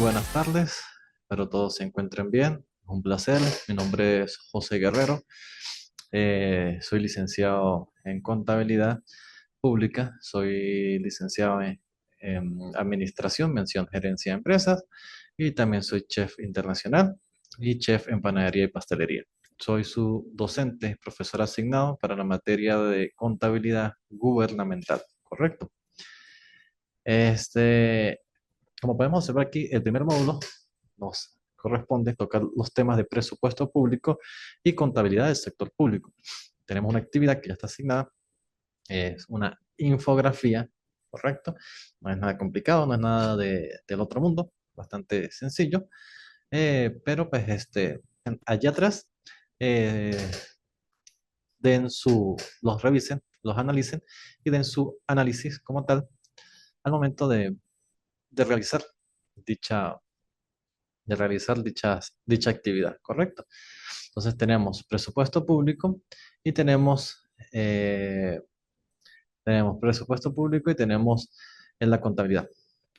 buenas tardes, espero todos se encuentren bien. Es un placer, mi nombre es José Guerrero. Soy licenciado en Contabilidad Pública, soy licenciado en Administración, mención Gerencia de Empresas, y también soy chef internacional y chef en Panadería y Pastelería. Soy su docente, profesor asignado para la materia de Contabilidad Gubernamental, ¿correcto? Este, Como podemos observar aquí, el primer módulo nos corresponde tocar los temas de presupuesto público y contabilidad del sector público. Tenemos una actividad que ya está asignada, es una infografía, ¿correcto? No es nada complicado, no es nada del otro mundo, bastante sencillo, pero pues allá atrás, eh, los revisen, los analicen y den su análisis como tal al momento de realizar dicha dicha actividad, ¿correcto? Entonces tenemos presupuesto público y tenemos presupuesto público y tenemos en la contabilidad,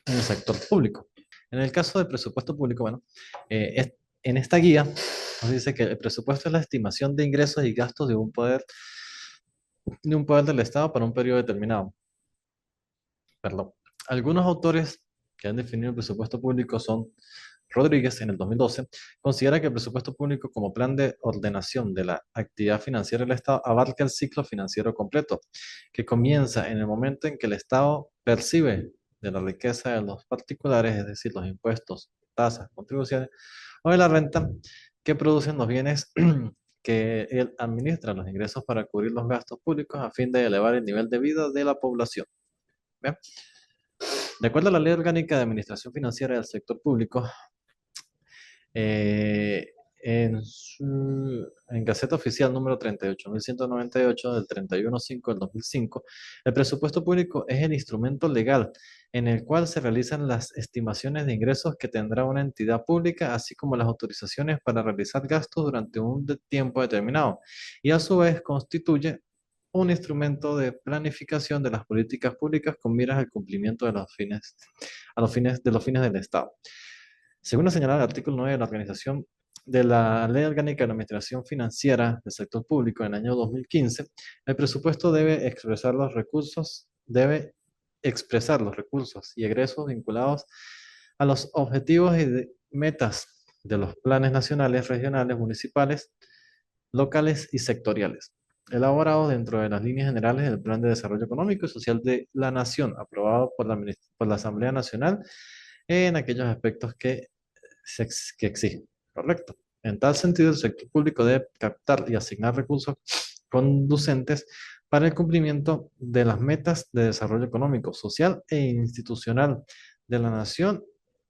en el sector público. En el caso de presupuesto público, bueno, en esta guía nos dice que el presupuesto es la estimación de ingresos y gastos de un poder del Estado para un periodo determinado. Perdón. Algunos autores que han definido el presupuesto público son Rodríguez en el 2012, considera que el presupuesto público como plan de ordenación de la actividad financiera del Estado abarca el ciclo financiero completo, que comienza en el momento en que el Estado percibe de la riqueza de los particulares, es decir, los impuestos, tasas, contribuciones, o de la renta que producen los bienes que él administra los ingresos para cubrir los gastos públicos a fin de elevar el nivel de vida de la población. ¿Bien? De acuerdo a la Ley Orgánica de Administración Financiera del Sector Público, eh, en Gaceta Oficial número 38.198 del 31/5 del 2005, el presupuesto público es el instrumento legal en el cual se realizan las estimaciones de ingresos que tendrá una entidad pública, así como las autorizaciones para realizar gastos durante un tiempo determinado, y a su vez constituye un instrumento de planificación de las políticas públicas con miras al cumplimiento de de los fines del Estado. Según lo señalado en el artículo 9 de la Organización de la Ley Orgánica de la Administración Financiera del Sector Público en el año 2015, el presupuesto debe expresar los recursos y egresos vinculados a los objetivos y metas de los planes nacionales, regionales, municipales, locales y sectoriales, elaborados dentro de las líneas generales del Plan de Desarrollo Económico y Social de la Nación, aprobado por la Asamblea Nacional en aquellos aspectos que exigen, ¿correcto? En tal sentido, el sector público debe captar y asignar recursos conducentes para el cumplimiento de las metas de desarrollo económico, social e institucional de la nación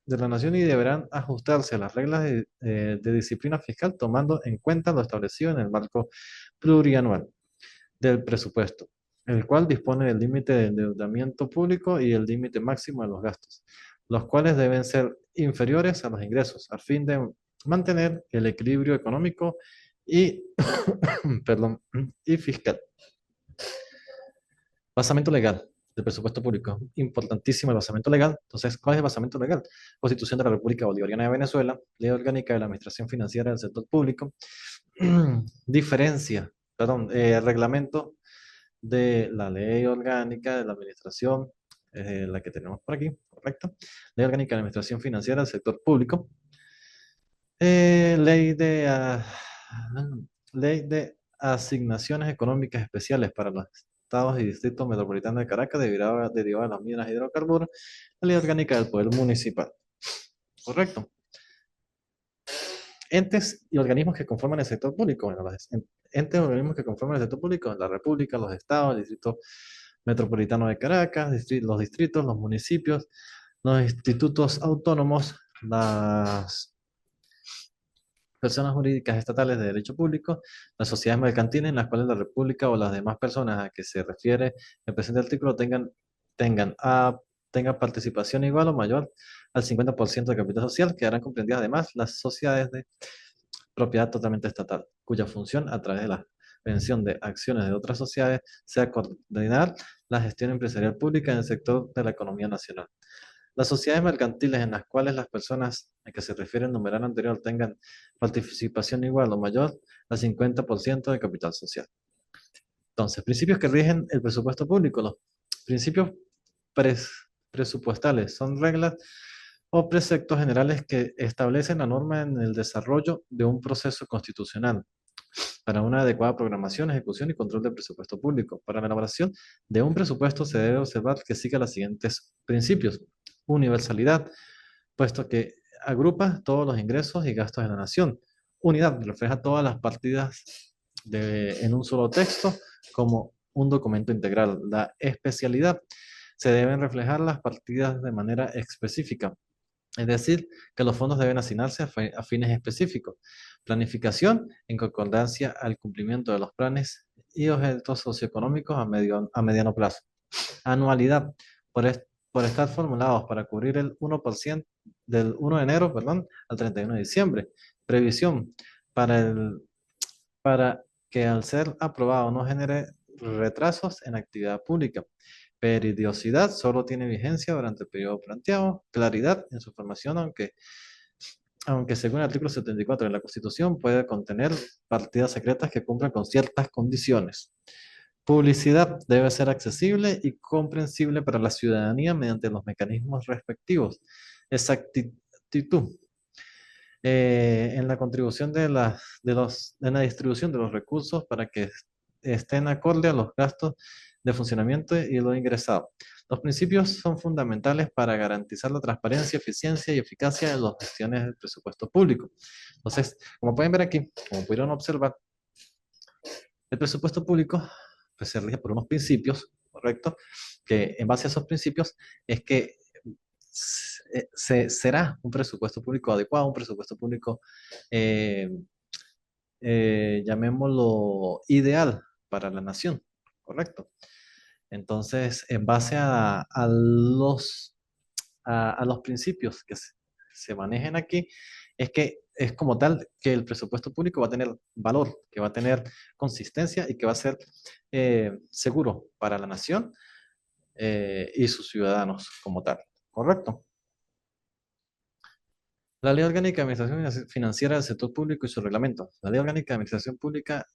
y deberán ajustarse a las reglas de disciplina fiscal tomando en cuenta lo establecido en el marco plurianual del presupuesto, el cual dispone del límite de endeudamiento público y el límite máximo de los gastos, los cuales deben ser inferiores a los ingresos, a fin de mantener el equilibrio económico y, perdón, y fiscal. Basamento legal del presupuesto público. Importantísimo el basamento legal. Entonces, ¿cuál es el basamento legal? Constitución de la República Bolivariana de Venezuela, Ley Orgánica de la Administración Financiera del Sector Público, reglamento de la Ley Orgánica de la Administración, la que tenemos por aquí, ¿correcto? Ley Orgánica de la Administración Financiera del Sector Público, eh, ley de, ah, ley de asignaciones económicas especiales para los estados y distritos metropolitanos de Caracas derivada de las minas de hidrocarburos, la Ley Orgánica del Poder Municipal, ¿correcto? Entes y organismos que conforman el sector público. Bueno, entes y organismos que conforman el sector público, la República, los estados, el Distrito Metropolitano de Caracas, los distritos, los municipios, los institutos autónomos, las personas jurídicas estatales de derecho público, las sociedades mercantiles en las cuales la República o las demás personas a que se refiere el presente artículo tengan, a, tengan participación igual o mayor al 50% de capital social, quedarán comprendidas además las sociedades de propiedad totalmente estatal, cuya función a través de la pensión de acciones de otras sociedades sea coordinar la gestión empresarial pública en el sector de la economía nacional. Las sociedades mercantiles en las cuales las personas a que se refiere el numeral anterior tengan participación igual o mayor al 50% de capital social. Entonces, principios que rigen el presupuesto público. Los principios pres- presupuestales son reglas o preceptos generales que establecen la norma en el desarrollo de un proceso constitucional para una adecuada programación, ejecución y control del presupuesto público. Para la elaboración de un presupuesto se debe observar que siga los siguientes principios. Universalidad, puesto que agrupa todos los ingresos y gastos de la nación. Unidad, refleja todas las partidas en un solo texto como un documento integral. La especialidad, se deben reflejar las partidas de manera específica, es decir, que los fondos deben asignarse a fines específicos. Planificación en concordancia al cumplimiento de los planes y objetivos socioeconómicos a mediano plazo. Anualidad, por, por estar formulados para cubrir el 1% del 1 de enero, perdón, al 31 de diciembre. Previsión para que al ser aprobado no genere retrasos en actividad pública. Periodicidad solo tiene vigencia durante el periodo planteado. Claridad en su formación, aunque según el artículo 74 de la Constitución puede contener partidas secretas que cumplan con ciertas condiciones. Publicidad debe ser accesible y comprensible para la ciudadanía mediante los mecanismos respectivos. Exactitud en la contribución en la distribución de los recursos para que estén acorde a los gastos de funcionamiento y lo ingresado. Los principios son fundamentales para garantizar la transparencia, eficiencia y eficacia de las gestiones del presupuesto público. Entonces, como pueden ver aquí, como pudieron observar, el presupuesto público pues, se rige por unos principios, ¿correcto? Que en base a esos principios es que será un presupuesto público adecuado, un presupuesto público, eh, llamémoslo, ideal para la nación, ¿correcto? Entonces, en base a los principios que se manejen aquí, es que es como tal que el presupuesto público va a tener valor, que va a tener consistencia y que va a ser seguro para la nación y sus ciudadanos como tal, ¿correcto? La Ley Orgánica de Administración Financiera del Sector Público y su reglamento. La Ley Orgánica de Administración Pública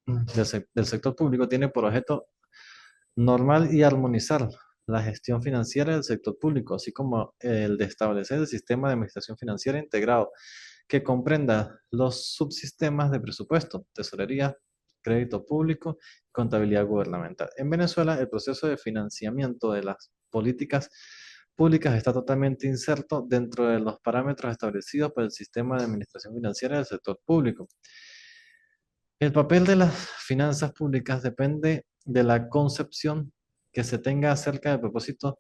del Sector Público tiene por objeto normal y armonizar la gestión financiera del sector público, así como el de establecer el sistema de administración financiera integrado que comprenda los subsistemas de presupuesto, tesorería, crédito público y contabilidad gubernamental. En Venezuela, el proceso de financiamiento de las políticas públicas está totalmente inserto dentro de los parámetros establecidos por el sistema de administración financiera del sector público. El papel de las finanzas públicas depende de la concepción que se tenga acerca del propósito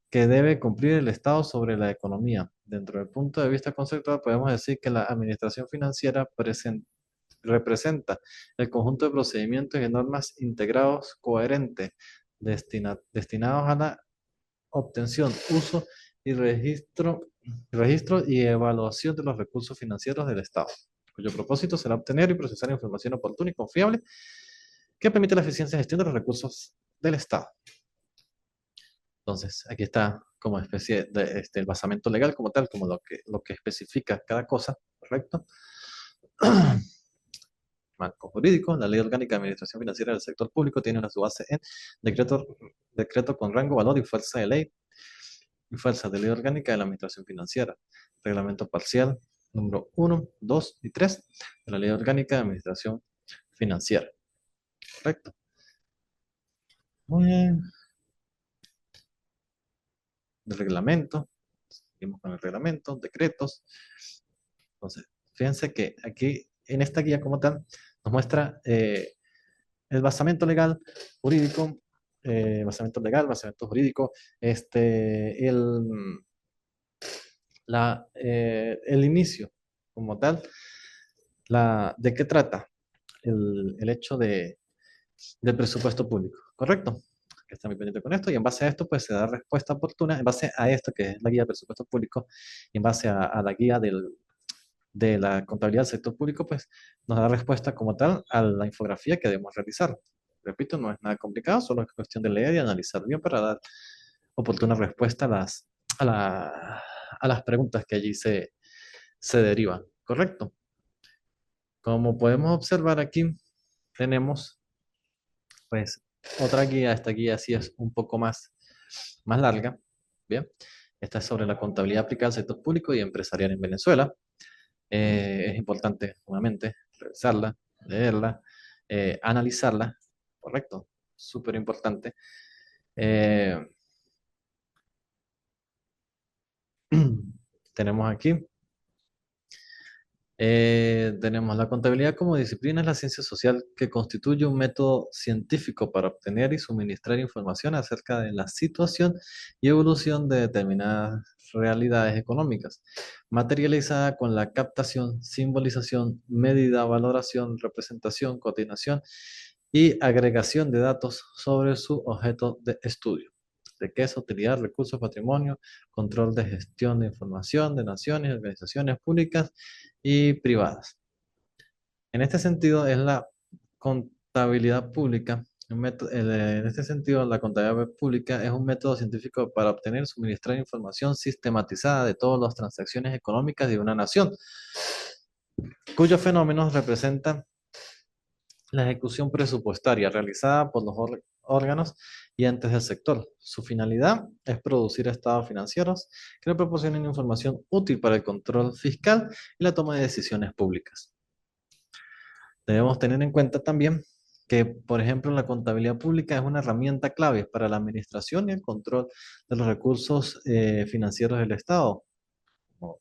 que debe cumplir el Estado sobre la economía. Dentro del punto de vista conceptual, podemos decir que la administración financiera representa el conjunto de procedimientos y normas integrados, coherentes, destinados a la obtención, uso y registro y evaluación de los recursos financieros del Estado, cuyo propósito será obtener y procesar información oportuna y confiable que permite la eficiencia y gestión de los recursos del Estado. Entonces, aquí está como especie de el basamento legal como tal, como lo que especifica cada cosa, ¿correcto? Marco jurídico, la Ley Orgánica de Administración Financiera del Sector Público tiene su base en decreto con rango, valor y fuerza de ley y fuerza de Ley Orgánica de la Administración Financiera, reglamento parcial número 1, 2 y 3 de la Ley Orgánica de Administración Financiera. Correcto. Muy bien. El reglamento. Seguimos con el reglamento, decretos. Entonces, fíjense que aquí en esta guía como tal nos muestra el basamento legal, jurídico, basamento jurídico, el inicio como tal, de qué trata el hecho del presupuesto público, ¿correcto? Que está muy pendiente con esto y en base a esto pues se da respuesta oportuna, en base a esto que es la guía de presupuesto público y en base a la guía de la contabilidad del sector público pues nos da respuesta como tal a la infografía que debemos realizar. Repito, no es nada complicado, solo es cuestión de leer y analizar bien para dar oportuna respuesta a las preguntas que allí se derivan, ¿correcto? Como podemos observar aquí, tenemos pues otra guía. Esta guía sí es un poco más larga. Bien, esta es sobre la contabilidad aplicada al sector público y empresarial en Venezuela. Es importante, nuevamente, revisarla, leerla, analizarla, ¿correcto? Súper importante. Eh, tenemos aquí, tenemos la contabilidad como disciplina, es la ciencia social que constituye un método científico para obtener y suministrar información acerca de la situación y evolución de determinadas realidades económicas, materializada con la captación, simbolización, medida, valoración, representación, coordinación y agregación de datos sobre su objeto de estudio. Riqueza, utilidad, recursos, patrimonio, control de gestión de información de naciones y organizaciones públicas y privadas. En este sentido, es la contabilidad pública. En este sentido, la contabilidad pública es un método científico para obtener y suministrar información sistematizada de todas las transacciones económicas de una nación, cuyos fenómenos representan la ejecución presupuestaria realizada por los órganos y entes del sector. Su finalidad es producir estados financieros que le proporcionen información útil para el control fiscal y la toma de decisiones públicas. Debemos tener en cuenta también que, por ejemplo, la contabilidad pública es una herramienta clave para la administración y el control de los recursos financieros del Estado.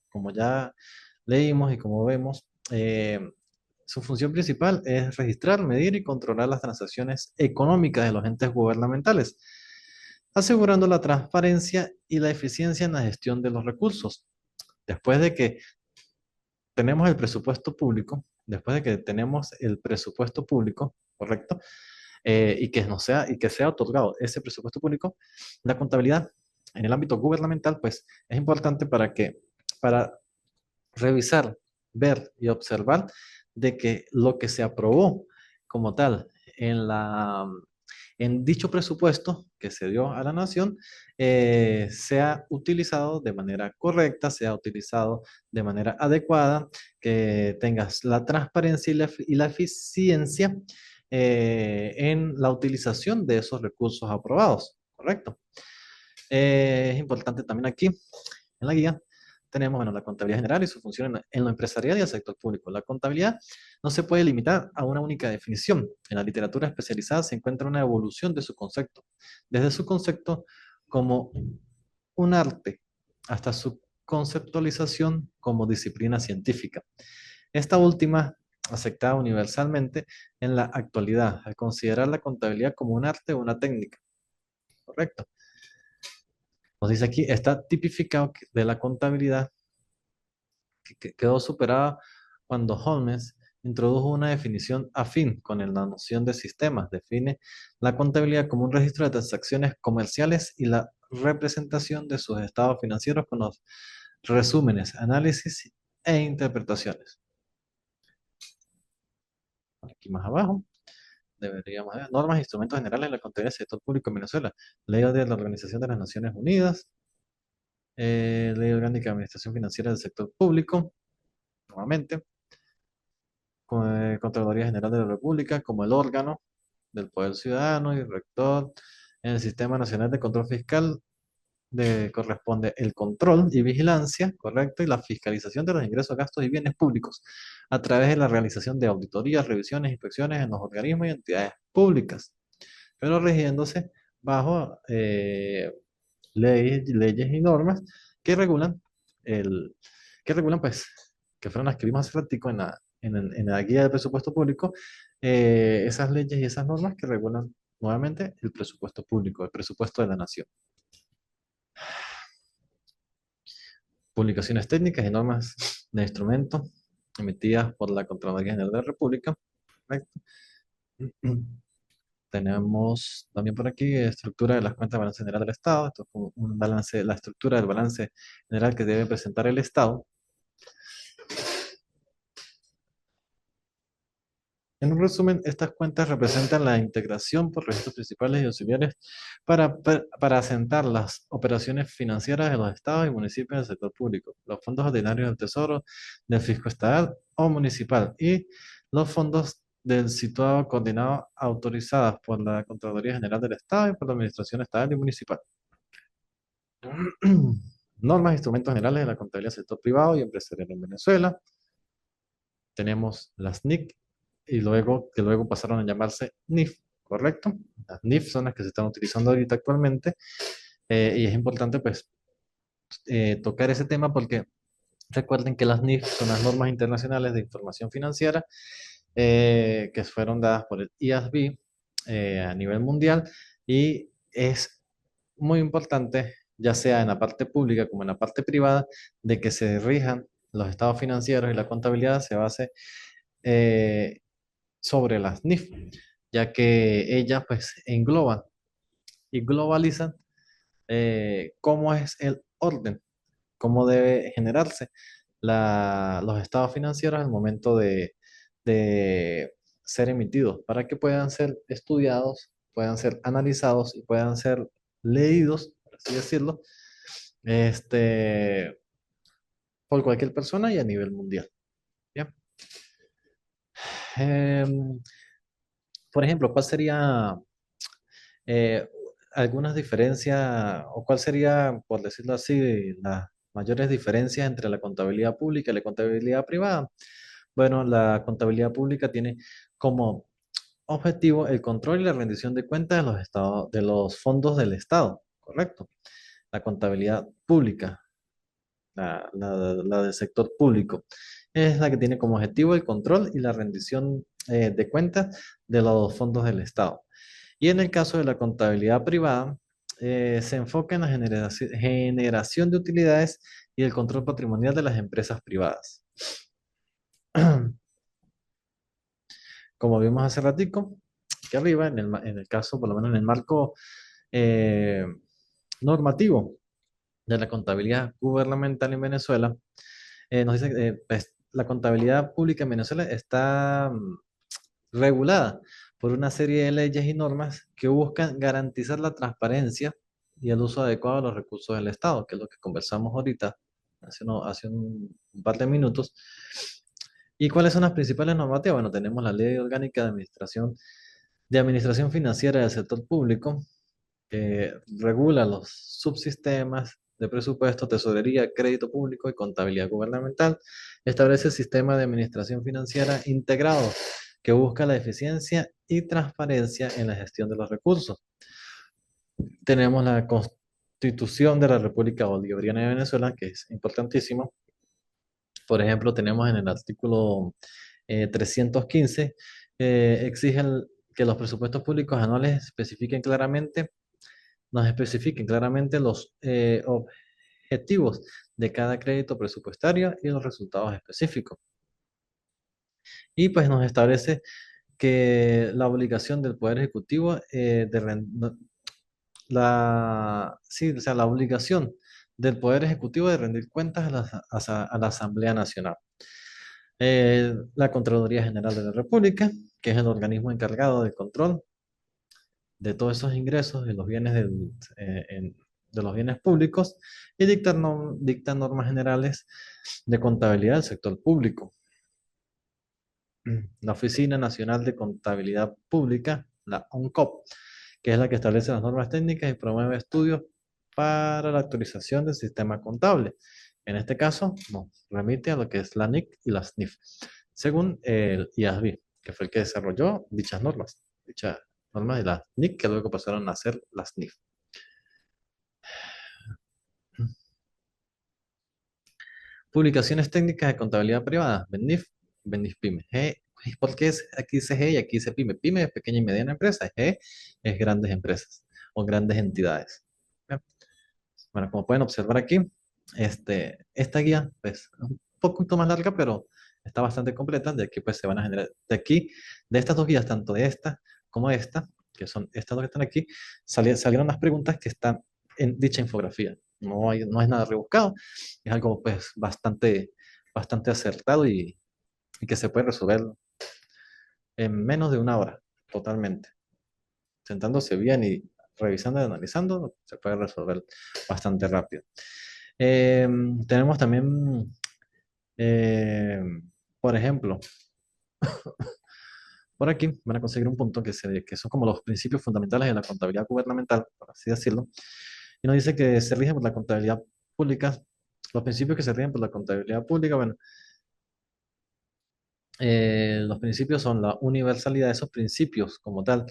Como ya leímos y como vemos, su función principal es registrar, medir y controlar las transacciones económicas de los entes gubernamentales, asegurando la transparencia y la eficiencia en la gestión de los recursos. Después de que tenemos el presupuesto público, después de que tenemos el presupuesto público, ¿correcto? Y que sea otorgado ese presupuesto público, la contabilidad en el ámbito gubernamental, pues es importante para revisar, ver y observar de que lo que se aprobó como tal en en dicho presupuesto que se dio a la nación, sea utilizado de manera correcta, sea utilizado de manera adecuada, que tengas la transparencia y la eficiencia en la utilización de esos recursos aprobados, ¿correcto? Es importante también aquí, en la guía, tenemos, bueno, la contabilidad general y su función en lo empresarial y el sector público. La contabilidad no se puede limitar a una única definición. En la literatura especializada se encuentra una evolución de su concepto, desde su concepto como un arte hasta su conceptualización como disciplina científica. Esta última, aceptada universalmente en la actualidad, al considerar la contabilidad como un arte o una técnica. ¿Correcto? Nos dice aquí, está tipificado de la contabilidad que quedó superada cuando Holmes introdujo una definición afín con la noción de sistemas. Define la contabilidad como un registro de transacciones comerciales y la representación de sus estados financieros con los resúmenes, análisis e interpretaciones. Aquí más abajo deberíamos ver normas e instrumentos generales de la contabilidad del sector público en Venezuela. Ley de la Organización de las Naciones Unidas, Ley Orgánica de Administración Financiera del Sector Público, nuevamente. Contraloría General de la República como el órgano del Poder Ciudadano y rector en el Sistema Nacional de Control Fiscal corresponde el control y vigilancia, correcto, y la fiscalización de los ingresos, gastos y bienes públicos a través de la realización de auditorías, revisiones, inspecciones en los organismos y entidades públicas, pero rigiéndose bajo leyes y normas que regulan que regulan, pues, que fueron las que vimos hace ratico en la guía de presupuesto público, esas leyes y esas normas que regulan nuevamente el presupuesto público, el presupuesto de la nación. Publicaciones técnicas y normas de instrumentos emitidas por la Contraloría General de la República. Correcto. Tenemos también por aquí estructura de las cuentas de balance general del Estado. Esto es como un balance, la estructura del balance general que debe presentar el Estado. En un resumen, estas cuentas representan la integración por registros principales y auxiliares para asentar las operaciones financieras de los estados y municipios del sector público, los fondos ordinarios del Tesoro, del Fisco Estatal o municipal y los fondos del situado coordinado autorizadas por la Contraloría General del Estado y por la Administración Estatal y Municipal. Normas e instrumentos generales de la contabilidad del sector privado y empresarial en Venezuela. Tenemos las NIC y que luego pasaron a llamarse NIF, ¿correcto? Las NIF son las que se están utilizando ahorita actualmente, y es importante pues tocar ese tema porque recuerden que las NIF son las normas internacionales de información financiera, que fueron dadas por el IASB a nivel mundial, y es muy importante, ya sea en la parte pública como en la parte privada, de que se rijan los estados financieros y la contabilidad se base eh, sobre las NIF, ya que ellas pues engloban y globalizan cómo es el orden, cómo debe generarse los estados financieros al momento de ser emitidos, para que puedan ser estudiados, puedan ser analizados y puedan ser leídos, por así decirlo, este, por cualquier persona y a nivel mundial. ¿Ya? Em, por ejemplo, ¿cuál sería eh, algunas diferencias, o cuál sería, por decirlo así, las mayores diferencias entre la contabilidad pública y la contabilidad privada? Bueno, la contabilidad pública tiene como objetivo el control y la rendición de cuentas de los estados, de los fondos del Estado, ¿correcto? La contabilidad pública, la del sector público, es la que tiene como objetivo el control y la rendición de cuentas de los fondos del Estado. Y en el caso de la contabilidad privada, se enfoca en la generación de utilidades y el control patrimonial de las empresas privadas. Como vimos hace ratico, aquí arriba, en el caso, por lo menos en el marco eh, normativo de la contabilidad gubernamental en Venezuela, nos dice que pues, la contabilidad pública en Venezuela está regulada por una serie de leyes y normas que buscan garantizar la transparencia y el uso adecuado de los recursos del Estado, que es lo que conversamos ahorita, hace un par de minutos. ¿Y cuáles son las principales normativas? Bueno, tenemos la Ley Orgánica de Administración Financiera del Sector Público, que regula los subsistemas de presupuesto, tesorería, crédito público y contabilidad gubernamental. Establece el sistema de administración financiera integrado que busca la eficiencia y transparencia en la gestión de los recursos. Tenemos la Constitución de la República Bolivariana de Venezuela, que es importantísimo. Por ejemplo, tenemos en el artículo 315, exige que los presupuestos públicos anuales nos especifiquen claramente los objetivos de cada crédito presupuestario y los resultados específicos. Y pues nos establece que la obligación del Poder Ejecutivo sí, o sea, la obligación del Poder Ejecutivo de rendir cuentas a la Asamblea Nacional. La Contraloría General de la República, que es el organismo encargado del control de todos esos ingresos de los bienes de los bienes públicos, y dicta normas generales de contabilidad del sector público. La Oficina Nacional de Contabilidad Pública, la ONCOP, que es la que establece las normas técnicas y promueve estudios para la actualización del sistema contable. En este caso, nos remite a lo que es la NIC y las NIF, según el IASB, que fue el que desarrolló dichas normas de las NIC, que luego pasaron a ser las NIF. Publicaciones técnicas de contabilidad privada, BENIF, BENIF PYME. ¿Por qué aquí dice G y aquí dice PYME? PYME es pequeña y mediana empresa, G es grandes empresas o grandes entidades. Bien. Bueno, como pueden observar aquí, esta guía es un poquito más larga, pero está bastante completa. De aquí pues se van a generar, de estas dos guías, tanto de esta como de esta, que son estas dos que están aquí, salieron las preguntas que están en dicha infografía. No es nada rebuscado, es algo pues bastante acertado y que se puede resolver en menos de una hora, totalmente. Sentándose bien y revisando y analizando, se puede resolver bastante rápido. Eh, tenemos también, eh, por ejemplo, por aquí van a conseguir un punto que son como los principios fundamentales de la contabilidad gubernamental, por así decirlo. Y nos dice que se rigen por la contabilidad pública. Los principios que se rigen por la contabilidad pública, bueno, los principios son la universalidad de esos principios como tal,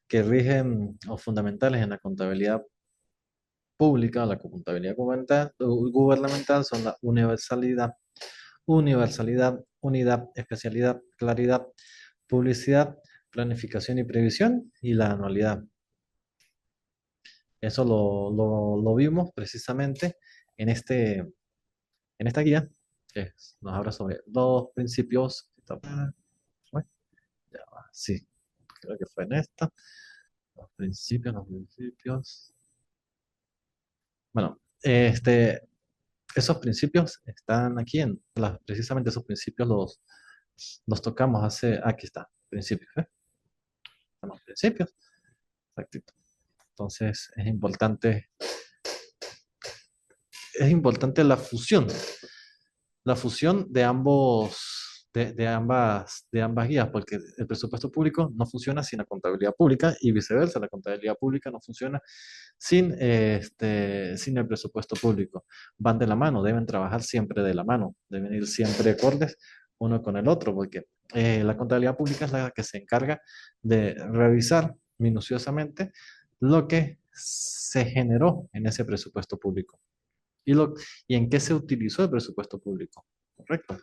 que rigen o fundamentales en la contabilidad pública, la contabilidad gubernamental, son la universalidad, unidad, especialidad, claridad, publicidad, planificación y previsión y la anualidad. Eso lo vimos precisamente en en esta guía, que nos habla sobre dos principios. Uy, ya va, sí, creo que fue en esta. Los principios. Bueno, esos principios están aquí precisamente esos principios los tocamos aquí está, principios, ¿eh? Están los principios, exactito. Entonces es importante la fusión de de ambas guías, porque el presupuesto público no funciona sin la contabilidad pública y viceversa, la contabilidad pública no funciona sin el presupuesto público. Van de la mano, deben trabajar siempre de la mano, deben ir siempre acordes uno con el otro, porque la contabilidad pública es la que se encarga de revisar minuciosamente lo que se generó en ese presupuesto público y en qué se utilizó el presupuesto público. ¿Correcto?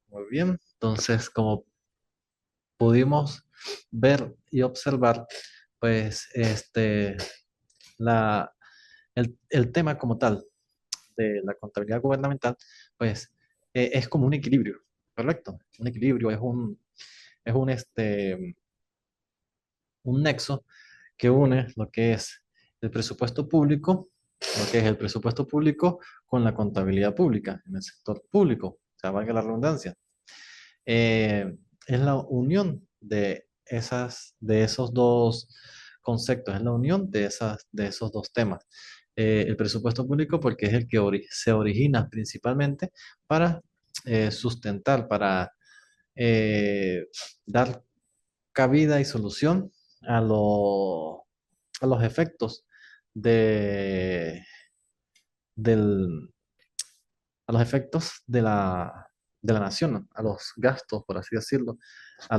Muy bien. Entonces, como pudimos ver y observar, pues la, el tema como tal de la contabilidad gubernamental, pues es como un equilibrio, ¿correcto? Un equilibrio es un nexo que une lo que es el presupuesto público, lo que es el presupuesto público con la contabilidad pública en el sector público, o sea, valga la redundancia. Es la unión de esos dos conceptos, es la unión de esos dos temas. El presupuesto público porque es el que se origina principalmente para sustentar, para eh, dar cabida y solución a, a los efectos de, del, a los efectos de la nación, a los gastos, por así decirlo, a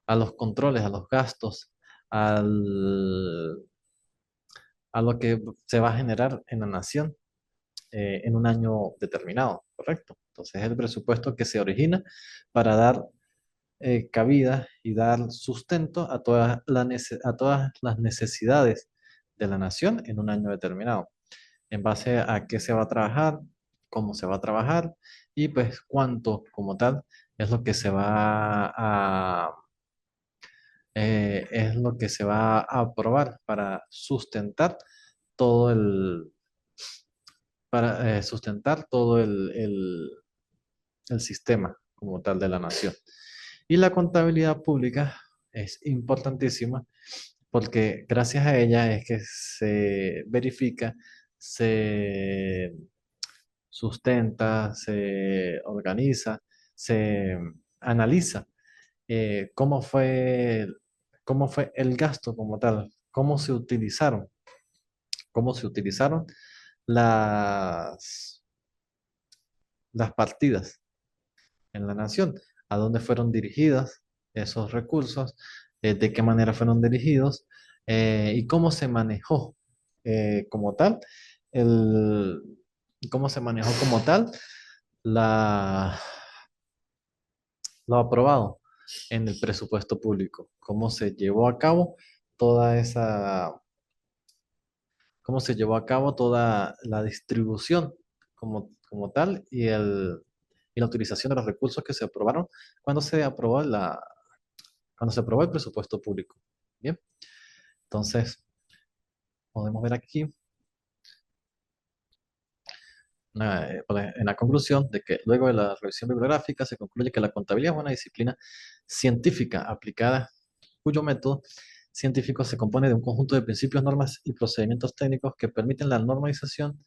a los controles, a los gastos, al, a lo que se va a generar en la nación en un año determinado, ¿correcto? Entonces es el presupuesto que se origina para dar cabida y dar sustento a a todas las necesidades de la nación en un año determinado, en base a qué se va a trabajar, cómo se va a trabajar y pues cuánto como tal es lo que se va es lo que se va a aprobar para sustentar todo sustentar todo el sistema como tal de la nación. Y la contabilidad pública es importantísima porque gracias a ella es que se verifica, se sustenta, se organiza, se analiza cómo cómo fue el gasto como tal, cómo se utilizaron las, las partidas en la nación, a dónde fueron dirigidas esos recursos, de qué manera fueron dirigidos y cómo se manejó como tal, el, cómo se manejó como tal la, lo aprobado en el presupuesto público, cómo se llevó a cabo toda cómo se llevó a cabo toda la distribución como tal y la utilización de los recursos que se aprobaron cuando se aprobó cuando se aprobó el presupuesto público. Bien, entonces podemos ver aquí en la conclusión de que luego de la revisión bibliográfica se concluye que la contabilidad es una disciplina científica aplicada cuyo método científico se compone de un conjunto de principios, normas y procedimientos técnicos que permiten la normalización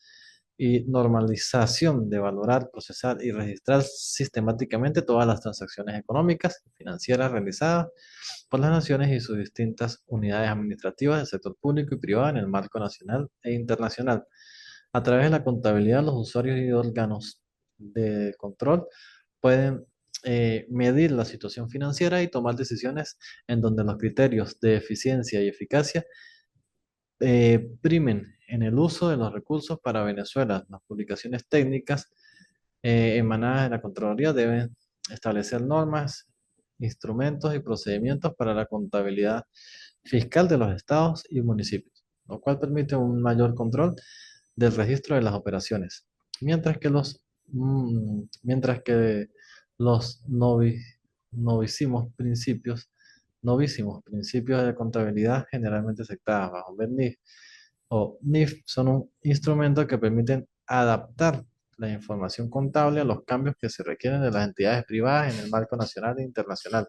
y normalización de valorar, procesar y registrar sistemáticamente todas las transacciones económicas y financieras realizadas por las naciones y sus distintas unidades administrativas del sector público y privado en el marco nacional e internacional. A través de la contabilidad, los usuarios y órganos de control pueden medir la situación financiera y tomar decisiones en donde los criterios de eficiencia y eficacia primen en el uso de los recursos para Venezuela. Las publicaciones técnicas emanadas de la Contraloría deben establecer normas, instrumentos y procedimientos para la contabilidad fiscal de los estados y municipios, lo cual permite un mayor control del registro de las operaciones, mientras que los novísimos principios de contabilidad generalmente aceptadas bajo BERNIF o NIF son un instrumento que permiten adaptar la información contable a los cambios que se requieren de las entidades privadas en el marco nacional e internacional.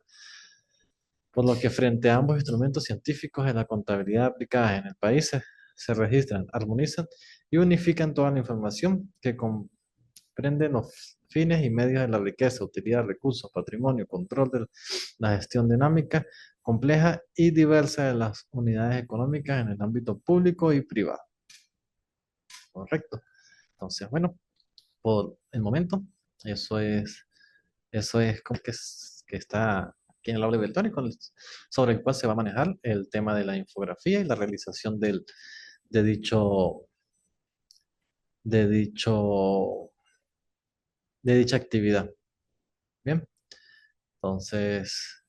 Por lo que frente a ambos instrumentos científicos de la contabilidad aplicadas en el país se registran, armonizan y unifican toda la información que comprende los fines y medios de la riqueza, utilidad, recursos, patrimonio, control de la gestión dinámica, compleja y diversa de las unidades económicas en el ámbito público y privado. Correcto. Entonces, bueno, por el momento, eso es como que está aquí en el aula virtual y sobre el cual se va a manejar el tema de la infografía y la realización de dicho, de dicho, de dicha actividad. Bien, entonces,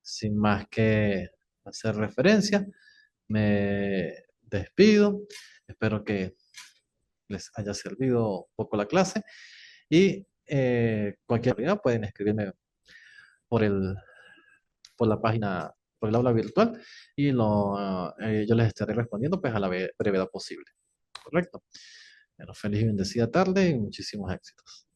sin más que hacer referencia, me despido. Espero que les haya servido un poco la clase y cualquier duda pueden escribirme por por la página, por el aula virtual y yo les estaré respondiendo pues a la brevedad posible. Correcto. Bueno, feliz y bendecida tarde y muchísimos éxitos.